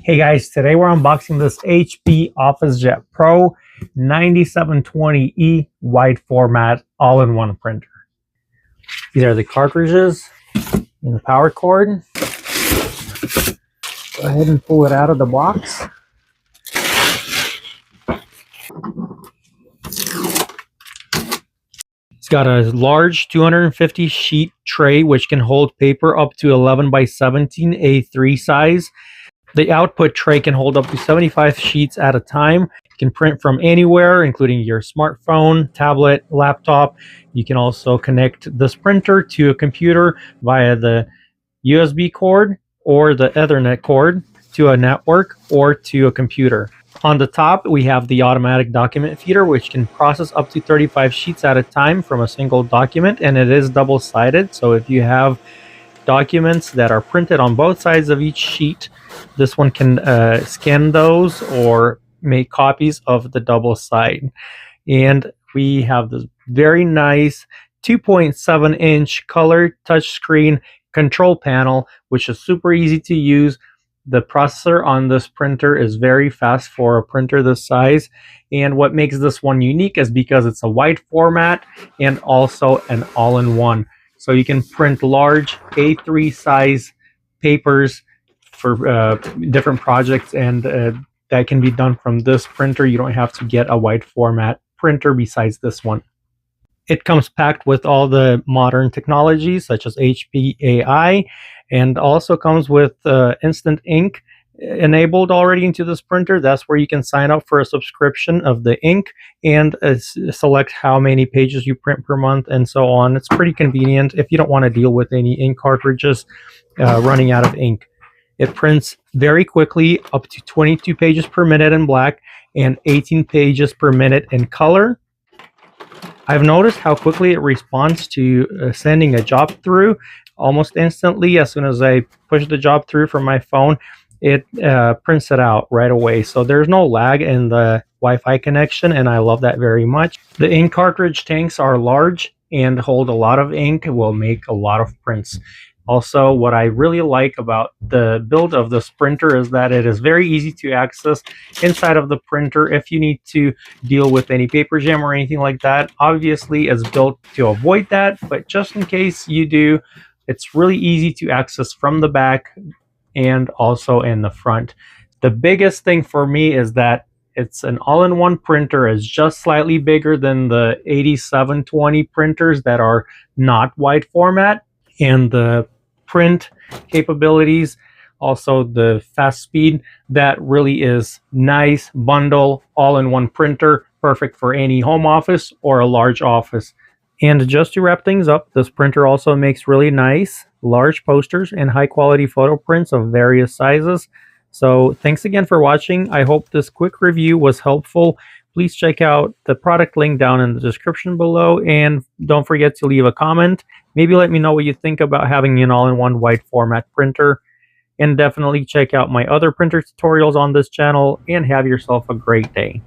Hey guys, today we're unboxing this HP OfficeJet Pro 9720E wide format all-in-one printer. These are the cartridges and the power cord. Go ahead and pull it out of the box. It's got a large 250 sheet tray which can hold paper up to 11 by 17 A3 size. The output tray can hold up to 75 sheets at a time. You can print from anywhere, including your smartphone, tablet, laptop. You can also connect this printer to a computer via the USB cord or the Ethernet cord to a network or to a computer. On the top, we have the automatic document feeder, which can process up to 35 sheets at a time from a single document, and it is double-sided. So if you have documents that are printed on both sides of each sheet, this one can scan those or make copies of the double side. And we have this very nice 2.7-inch color touchscreen control panel, which is super easy to use. The processor on this printer is very fast for a printer this size, and what makes this one unique is because it's a wide format and also an all-in-one. So you can print large A3 size papers for different projects, and that can be done from this printer. You don't have to get a wide format printer besides this one. It comes packed with all the modern technologies such as HP AI, and also comes with instant ink enabled already into this printer. That's where you can sign up for a subscription of the ink and select how many pages you print per month and so on. It's pretty convenient if you don't want to deal with any ink cartridges running out of ink. It prints very quickly, up to 22 pages per minute in black and 18 pages per minute in color. I've noticed how quickly it responds to sending a job through. Almost instantly, as soon as I push the job through from my phone, it prints it out right away. So there's no lag in the Wi-Fi connection, and I love that very much. The ink cartridge tanks are large and hold a lot of ink. It will make a lot of prints. Also, what I really like about the build of this printer is that it is very easy to access inside of the printer if you need to deal with any paper jam or anything like that. Obviously, it's built to avoid that, but just in case you do, it's really easy to access from the back and also in the front. The biggest thing for me is that it's an all-in-one printer. It's just slightly bigger than the 8720 printers that are not wide format, and the print capabilities, also the fast speed, that really is nice bundle all-in-one printer, perfect for any home office or a large office. And just to wrap things up, this printer also makes really nice large posters and high quality photo prints of various sizes. So thanks again for watching. I hope this quick review was helpful. Please check out the product link down in the description below, and don't forget to leave a comment. Maybe let me know what you think about having an all-in-one wide format printer, and definitely check out my other printer tutorials on this channel, and have yourself a great day.